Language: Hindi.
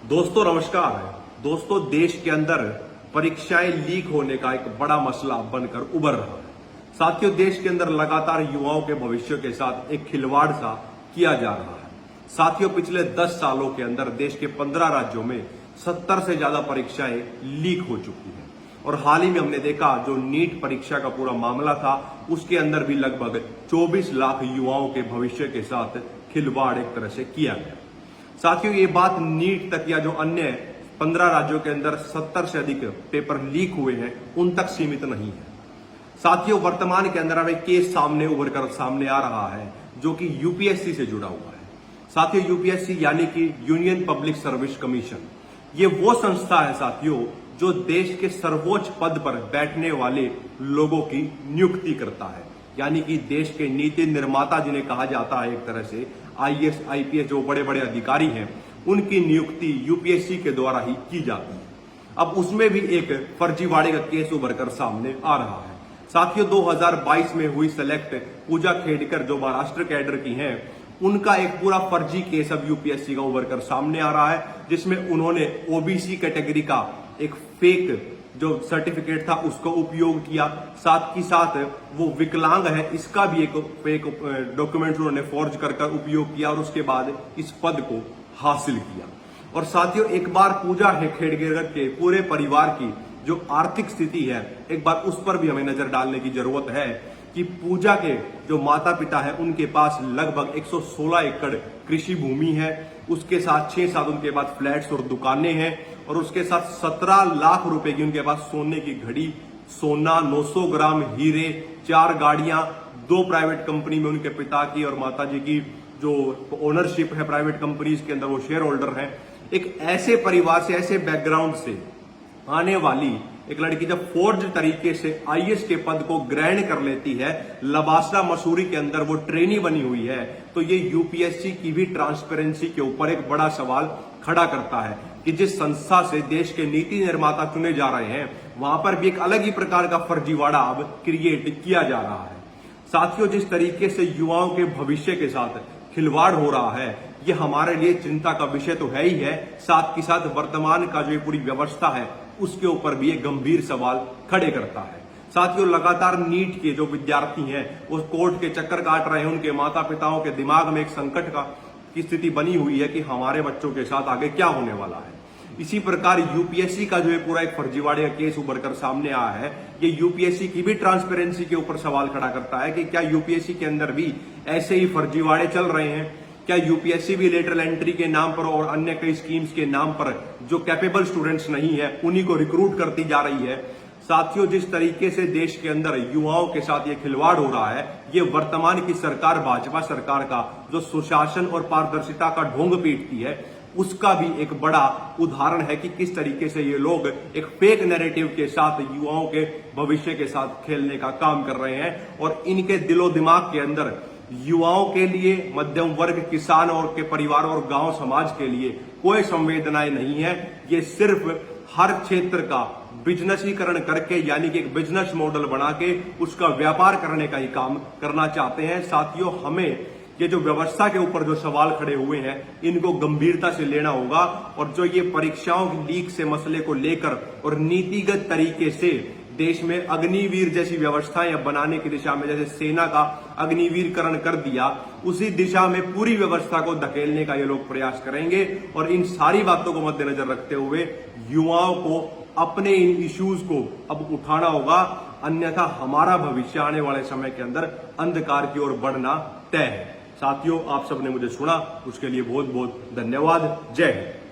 दोस्तों नमस्कार। दोस्तों देश के अंदर परीक्षाएं लीक होने का एक बड़ा मसला बनकर उभर रहा है। साथियों देश के अंदर लगातार युवाओं के भविष्य के साथ एक खिलवाड़ सा किया जा रहा है। साथियों पिछले 10 सालों के अंदर देश के 15 राज्यों में 70 से ज्यादा परीक्षाएं लीक हो चुकी हैं और हाल ही में हमने देखा जो नीट परीक्षा का पूरा मामला था उसके अंदर भी लगभग 24 लाख युवाओं के भविष्य के साथ खिलवाड़ एक तरह से किया गया। साथियों ये बात नीट तक या जो अन्य 15 राज्यों के अंदर 70 से अधिक पेपर लीक हुए हैं उन तक सीमित नहीं है। साथियों वर्तमान के अंदर अब एक केस सामने उभर कर सामने आ रहा है जो कि यूपीएससी से जुड़ा हुआ है। साथियों यूपीएससी यानी कि यूनियन पब्लिक सर्विस कमीशन, ये वो संस्था है साथियों जो देश के सर्वोच्च पद पर बैठने वाले लोगों की नियुक्ति करता है, यानी कि देश के नीति निर्माता जिन्हें कहा जाता है एक तरह से आईएएस आईपीएस जो बड़े बड़े अधिकारी हैं उनकी नियुक्ति यूपीएससी के द्वारा ही की जाती है। अब उसमें भी एक फर्जीवाड़े का केस उभर कर सामने आ रहा है। साथियों 2022 में हुई सेलेक्ट पूजा खेड़कर जो महाराष्ट्र कैडर की हैं उनका एक पूरा फर्जी केस अब यूपीएससी का उभर कर सामने आ रहा है, जिसमें उन्होंने ओबीसी कैटेगरी का एक फेक जो सर्टिफिकेट था उसको उपयोग किया, साथ ही साथ वो विकलांग है इसका भी एक फेक डॉक्यूमेंट उन्होंने फॉर्ज कर उपयोग किया और उसके बाद इस पद को हासिल किया। और साथियों एक बार पूजा खेड़गेकर के पूरे परिवार की जो आर्थिक स्थिति है एक बार उस पर भी हमें नजर डालने की जरूरत है कि पूजा के जो माता पिता है उनके पास लगभग 116 एकड़ कृषि भूमि है, उसके साथ 6-7 उनके पास फ्लैट्स और दुकानें हैं और उसके साथ 17 लाख रुपए की उनके पास सोने की घड़ी, सोना, 900 ग्राम हीरे, 4 गाड़ियां, 2 प्राइवेट कंपनी में उनके पिता की और माता जी की जो ओनरशिप है प्राइवेट कंपनीज के अंदर वो शेयर होल्डर है। एक ऐसे परिवार से ऐसे बैकग्राउंड से आने वाली एक लड़की जब फोर्ज तरीके से आईएएस के पद को ग्रहण कर लेती है, लबासरा मसूरी के अंदर वो ट्रेनी बनी हुई है, तो ये यूपीएससी की भी ट्रांसपेरेंसी के ऊपर एक बड़ा सवाल खड़ा करता है कि जिस संस्था से देश के नीति निर्माता चुने जा रहे हैं वहां पर भी एक अलग ही प्रकार का फर्जीवाड़ा अब क्रिएट किया जा रहा है। साथियों जिस तरीके से युवाओं के भविष्य के साथ खिलवाड़ हो रहा है ये हमारे लिए चिंता का विषय तो है ही है, साथ ही साथ वर्तमान का जो ये पूरी व्यवस्था है उसके ऊपर भी एक गंभीर सवाल खड़े करता है। साथियों लगातार नीट के जो विद्यार्थी हैं वो कोर्ट के चक्कर काट रहे हैं, उनके माता पिताओं के दिमाग में एक संकट की स्थिति बनी हुई है कि हमारे बच्चों के साथ आगे क्या होने वाला है। इसी प्रकार यूपीएससी का जो है पूरा एक फर्जीवाड़े का केस उभर कर सामने आया है, ये यूपीएससी की भी ट्रांसपेरेंसी के ऊपर सवाल खड़ा करता है कि क्या यूपीएससी के अंदर भी ऐसे ही फर्जीवाड़े चल रहे हैं, क्या यूपीएससी भी लेटरल एंट्री के नाम पर और अन्य कई स्कीम्स के नाम पर जो कैपेबल स्टूडेंट्स नहीं है उन्हीं को रिक्रूट करती जा रही है। साथियों जिस तरीके से देश के अंदर युवाओं के साथ ये खिलवाड़ हो रहा है ये वर्तमान की सरकार भाजपा सरकार का जो सुशासन और पारदर्शिता का ढोंग पीटती है उसका भी एक बड़ा उदाहरण है कि किस तरीके से ये लोग एक फेक नैरेटिव के साथ युवाओं के भविष्य के साथ खेलने का काम कर रहे हैं और इनके दिलो दिमाग के अंदर युवाओं के लिए, मध्यम वर्ग, किसान और के परिवार और गांव समाज के लिए कोई संवेदनाएं नहीं है। ये सिर्फ हर क्षेत्र का बिजनेसीकरण करके यानी कि एक बिजनेस मॉडल बना के उसका व्यापार करने का ही काम करना चाहते हैं। साथियों हमें ये जो व्यवस्था के ऊपर जो सवाल खड़े हुए हैं इनको गंभीरता से लेना होगा और जो ये परीक्षाओं की लीक से मसले को लेकर और नीतिगत तरीके से देश में अग्निवीर जैसी व्यवस्थाएं बनाने की दिशा में जैसे सेना का अग्निवीरकरण कर दिया उसी दिशा में पूरी व्यवस्था को धकेलने का ये लोग प्रयास करेंगे और इन सारी बातों को मद्देनजर रखते हुए युवाओं को अपने इन इश्यूज को अब उठाना होगा, अन्यथा हमारा भविष्य आने वाले समय के अंदर अंधकार की ओर बढ़ना तय है। साथियों आप सबने मुझे सुना उसके लिए बहुत बहुत धन्यवाद। जय हिंद।